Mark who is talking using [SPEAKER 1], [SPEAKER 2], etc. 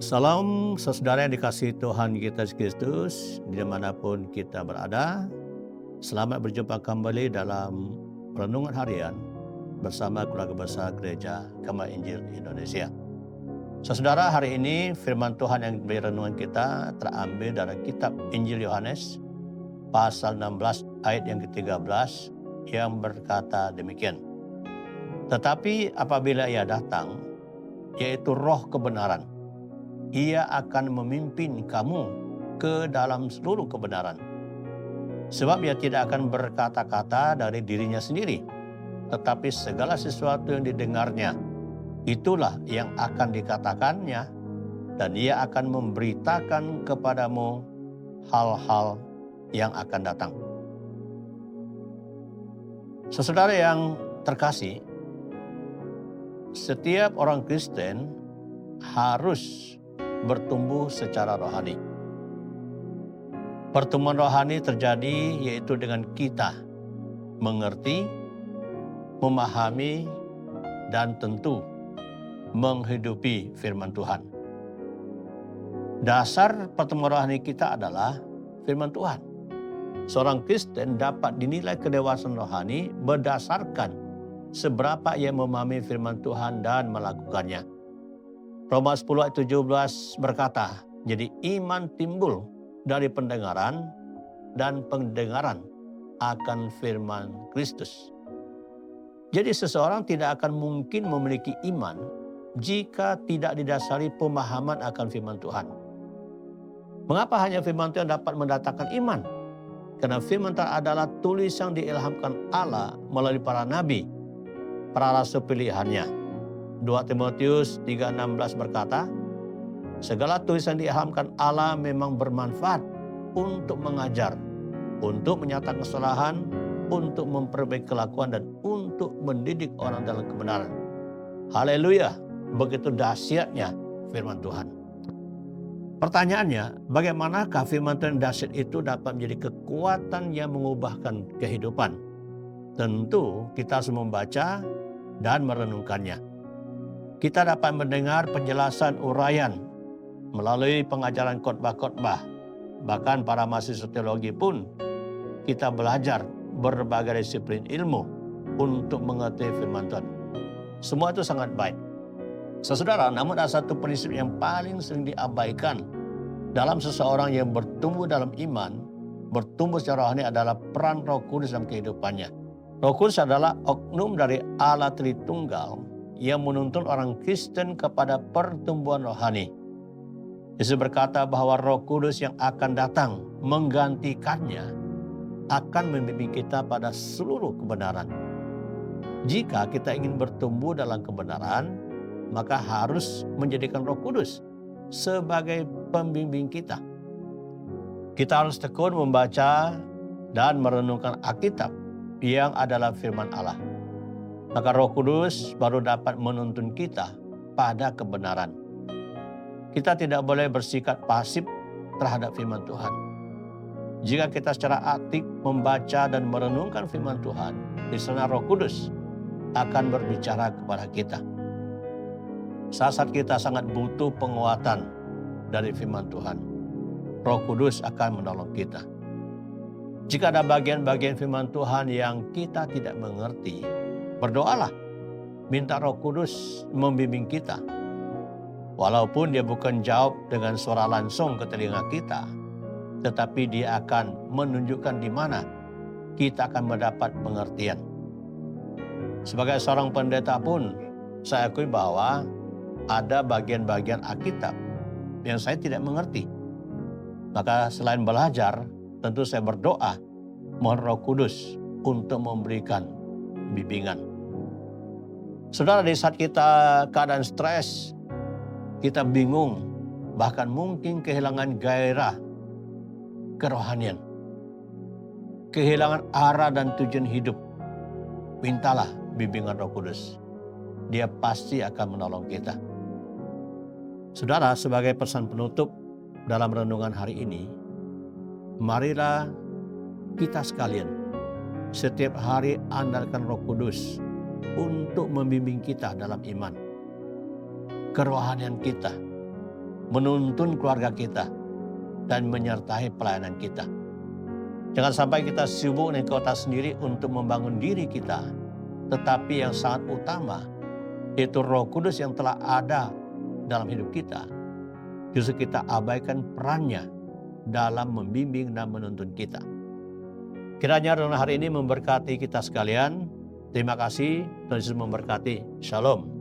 [SPEAKER 1] Salam saudara yang dikasihi Tuhan kita Yesus Kristus, dimanapun kita berada. Selamat berjumpa kembali dalam Renungan Harian bersama keluarga besar Gereja Gema Injil Indonesia. Saudara, hari ini firman Tuhan yang menjadi renungan kita terambil dari kitab Injil Yohanes pasal 16 ayat yang ke-13 yang berkata demikian. Tetapi apabila Ia datang, yaitu Roh kebenaran, Ia akan memimpin kamu ke dalam seluruh kebenaran. Sebab Ia tidak akan berkata-kata dari dirinya sendiri, tetapi segala sesuatu yang didengarnya, itulah yang akan dikatakannya, dan Ia akan memberitakan kepadamu hal-hal yang akan datang. Saudara yang terkasih, setiap orang Kristen harus bertumbuh secara rohani. Pertumbuhan rohani terjadi yaitu dengan kita mengerti, memahami, dan tentu menghidupi firman Tuhan. Dasar pertumbuhan rohani kita adalah firman Tuhan. Seorang Kristen dapat dinilai kedewasaan rohani berdasarkan seberapa ia memahami firman Tuhan dan melakukannya. Roma 10 ayat 17 berkata, jadi iman timbul dari pendengaran dan pendengaran akan firman Kristus. Jadi seseorang tidak akan mungkin memiliki iman jika tidak didasari pemahaman akan firman Tuhan. Mengapa hanya firman Tuhan dapat mendatangkan iman? Karena firman Tuhan adalah tulisan diilhamkan Allah melalui para nabi, para rasul pilihannya. 2 Timotius 3:16 berkata, segala tulisan diilhamkan Allah memang bermanfaat untuk mengajar, untuk menyatakan kesalahan, untuk memperbaiki kelakuan, dan untuk mendidik orang dalam kebenaran. Haleluya, begitu dahsyatnya firman Tuhan. Pertanyaannya, bagaimanakah firman Tuhan dahsyat itu dapat menjadi kekuatan yang mengubahkan kehidupan? Tentu kita harus membaca dan merenungkannya. Kita dapat mendengar penjelasan uraian melalui pengajaran khotbah-khotbah. Bahkan para mahasiswa teologi pun kita belajar berbagai disiplin ilmu untuk mengerti firman Tuhan. Semua itu sangat baik. Saudara, namun ada satu prinsip yang paling sering diabaikan dalam seseorang yang bertumbuh dalam iman, bertumbuh secara rohani adalah peran Roh Kudus dalam kehidupannya. Roh Kudus adalah oknum dari Allah Tritunggal yang menuntun orang Kristen kepada pertumbuhan rohani. Yesus berkata bahwa Roh Kudus yang akan datang menggantikannya akan membimbing kita pada seluruh kebenaran. Jika kita ingin bertumbuh dalam kebenaran, maka harus menjadikan Roh Kudus sebagai pembimbing kita. Kita harus tekun membaca dan merenungkan Alkitab yang adalah firman Allah. Maka Roh Kudus baru dapat menuntun kita pada kebenaran. Kita tidak boleh bersikap pasif terhadap firman Tuhan. Jika kita secara aktif membaca dan merenungkan firman Tuhan, di sana Roh Kudus akan berbicara kepada kita. Saat kita sangat butuh penguatan dari firman Tuhan, Roh Kudus akan menolong kita. Jika ada bagian-bagian firman Tuhan yang kita tidak mengerti, berdoalah, minta Roh Kudus membimbing kita. Walaupun dia bukan jawab dengan suara langsung ke telinga kita, tetapi dia akan menunjukkan di mana kita akan mendapat pengertian. Sebagai seorang pendeta pun, saya akui bahwa ada bagian-bagian Alkitab yang saya tidak mengerti. Maka selain belajar, tentu saya berdoa, mohon Roh Kudus untuk memberikan bimbingan. Saudara, di saat kita keadaan stres, kita bingung, bahkan mungkin kehilangan gairah kerohanian, kehilangan arah dan tujuan hidup, mintalah bimbingan Roh Kudus. Dia pasti akan menolong kita. Saudara, sebagai pesan penutup dalam renungan hari ini, marilah kita sekalian setiap hari andalkan Roh Kudus untuk membimbing kita dalam iman, kerohanian kita, menuntun keluarga kita, dan menyertai pelayanan kita. Jangan sampai kita sibuk dengan kota sendiri untuk membangun diri kita, tetapi yang sangat utama, yaitu Roh Kudus yang telah ada dalam hidup kita, justru kita abaikan perannya dalam membimbing dan menuntun kita. Kiranya renungan hari ini memberkati kita sekalian. Terima kasih, Tuhan Yesus memberkati. Shalom.